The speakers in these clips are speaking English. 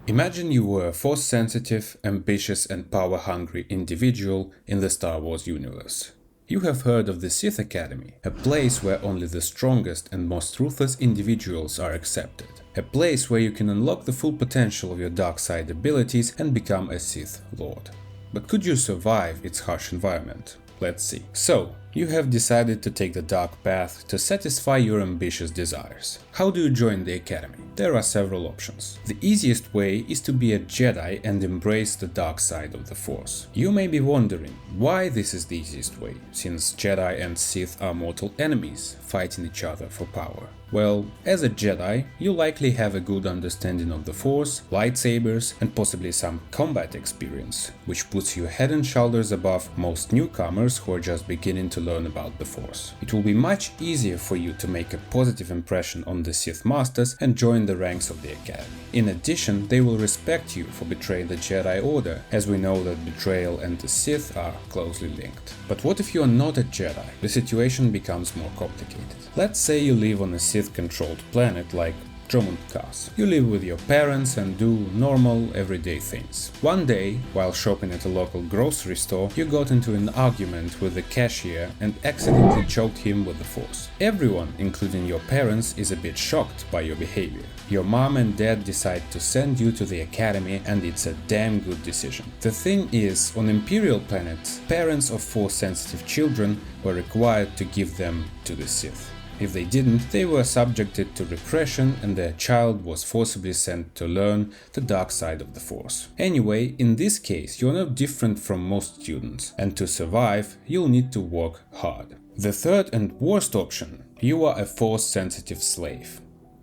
Imagine you were a force-sensitive, ambitious and power-hungry individual in the Star Wars universe. You have heard of the Sith Academy, a place where only the strongest and most ruthless individuals are accepted. A place where you can unlock the full potential of your dark side abilities and become a Sith Lord. But could you survive its harsh environment? Let's see. So, you have decided to take the dark path to satisfy your ambitious desires. How do you join the Academy? There are several options. The easiest way is to be a Jedi and embrace the dark side of the Force. You may be wondering why this is the easiest way, since Jedi and Sith are mortal enemies, fighting each other for power. Well, as a Jedi, you likely have a good understanding of the Force, lightsabers, and possibly some combat experience, which puts you head and shoulders above most newcomers who are just beginning to learn about the Force. It will be much easier for you to make a positive impression on the Sith Masters and join the ranks of the Academy. In addition, they will respect you for betraying the Jedi Order, as we know that betrayal and the Sith are closely linked. But what if you are not a Jedi? The situation becomes more complicated. Let's say you live on a Sith-controlled planet like Drummond-Cass. You live with your parents and do normal, everyday things. One day, while shopping at a local grocery store, you got into an argument with the cashier and accidentally choked him with the Force. Everyone, including your parents, is a bit shocked by your behavior. Your mom and dad decide to send you to the Academy, and it's a damn good decision. The thing is, on Imperial planets, parents of Force-sensitive children were required to give them to the Sith. If they didn't, they were subjected to repression and their child was forcibly sent to learn the dark side of the Force. Anyway, in this case, you're no different from most students, and to survive, you'll need to work hard. The third and worst option, you are a Force-sensitive slave.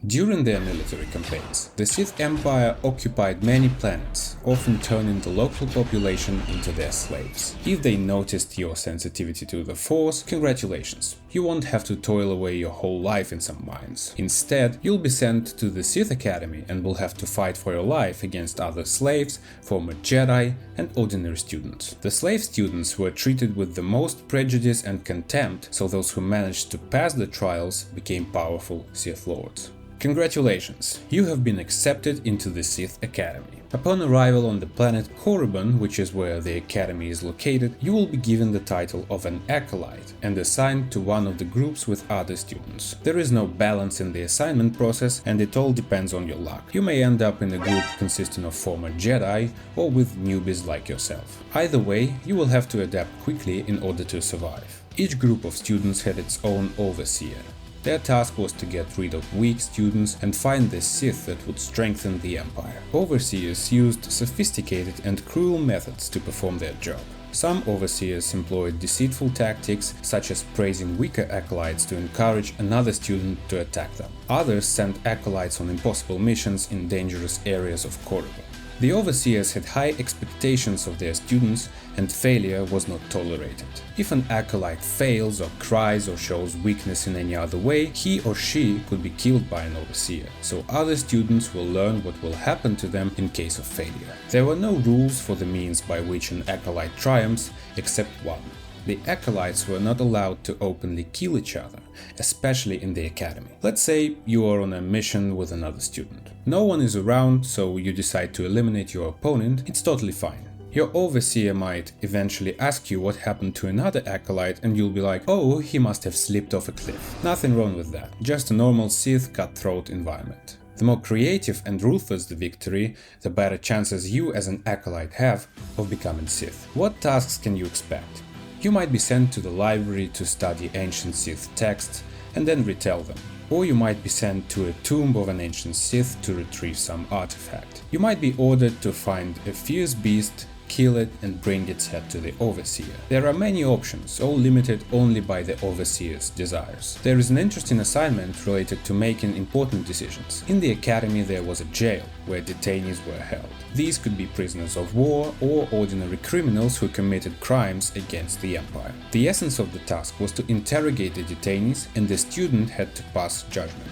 During their military campaigns, the Sith Empire occupied many planets, often turning the local population into their slaves. If they noticed your sensitivity to the Force, congratulations, you won't have to toil away your whole life in some mines. Instead, you'll be sent to the Sith Academy and will have to fight for your life against other slaves, former Jedi, and ordinary students. The slave students were treated with the most prejudice and contempt, so those who managed to pass the trials became powerful Sith Lords. Congratulations, you have been accepted into the Sith Academy. Upon arrival on the planet Korriban, which is where the Academy is located, you will be given the title of an Acolyte and assigned to one of the groups with other students. There is no balance in the assignment process and it all depends on your luck. You may end up in a group consisting of former Jedi or with newbies like yourself. Either way, you will have to adapt quickly in order to survive. Each group of students had its own overseer. Their task was to get rid of weak students and find the Sith that would strengthen the Empire. Overseers used sophisticated and cruel methods to perform their job. Some overseers employed deceitful tactics, such as praising weaker acolytes to encourage another student to attack them. Others sent acolytes on impossible missions in dangerous areas of Korriban. The overseers had high expectations of their students, and failure was not tolerated. If an acolyte fails or cries or shows weakness in any other way, he or she could be killed by an overseer, so other students will learn what will happen to them in case of failure. There were no rules for the means by which an acolyte triumphs, except one. The acolytes were not allowed to openly kill each other, especially in the Academy. Let's say you are on a mission with another student. No one is around, so you decide to eliminate your opponent. It's totally fine. Your overseer might eventually ask you what happened to another acolyte and you'll be like, oh, he must have slipped off a cliff. Nothing wrong with that, just a normal Sith cutthroat environment. The more creative and ruthless the victory, the better chances you as an acolyte have of becoming Sith. What tasks can you expect? You might be sent to the library to study ancient Sith texts and then retell them. Or you might be sent to a tomb of an ancient Sith to retrieve some artifact. You might be ordered to find a fierce beast, kill it and bring its head to the overseer. There are many options, all limited only by the overseer's desires. There is an interesting assignment related to making important decisions. In the Academy there was a jail where detainees were held. These could be prisoners of war or ordinary criminals who committed crimes against the Empire. The essence of the task was to interrogate the detainees, and the student had to pass judgment.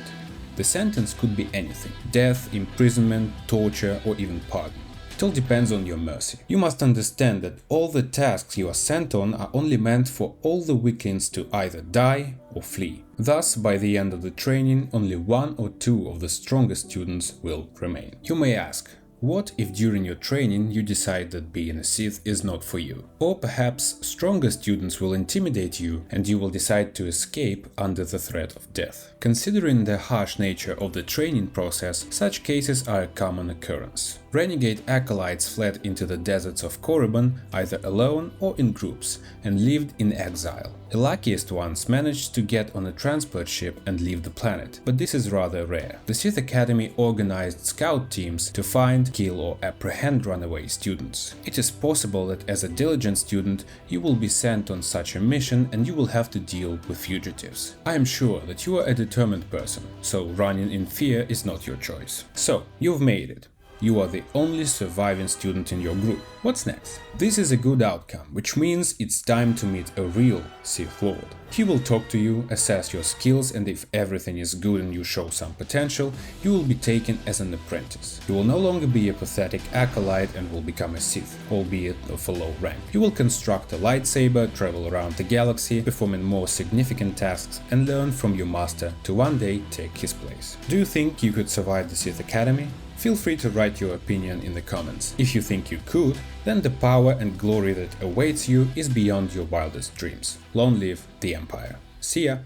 The sentence could be anything: death, imprisonment, torture, or even pardon. It all depends on your mercy. You must understand that all the tasks you are sent on are only meant for all the weaklings to either die or flee. Thus, by the end of the training, only one or two of the strongest students will remain. You may ask, What if during your training you decide that being a Sith is not for you? Or perhaps stronger students will intimidate you and you will decide to escape under the threat of death. Considering the harsh nature of the training process, such cases are a common occurrence. Renegade acolytes fled into the deserts of Korriban either alone or in groups and lived in exile. The luckiest ones managed to get on a transport ship and leave the planet, but this is rather rare. The Sith Academy organized scout teams to find, kill or apprehend runaway students. It is possible that as a diligent student you will be sent on such a mission and you will have to deal with fugitives. I am sure that you are a determined person, so running in fear is not your choice. So, you've made it. You are the only surviving student in your group. What's next? This is a good outcome, which means it's time to meet a real Sith Lord. He will talk to you, assess your skills, and if everything is good and you show some potential, you will be taken as an apprentice. You will no longer be a pathetic acolyte and will become a Sith, albeit of a low rank. You will construct a lightsaber, travel around the galaxy, performing more significant tasks, and learn from your master to one day take his place. Do you think you could survive the Sith Academy? Feel free to write your opinion in the comments. If you think you could, then the power and glory that awaits you is beyond your wildest dreams. Long live the Empire. See ya!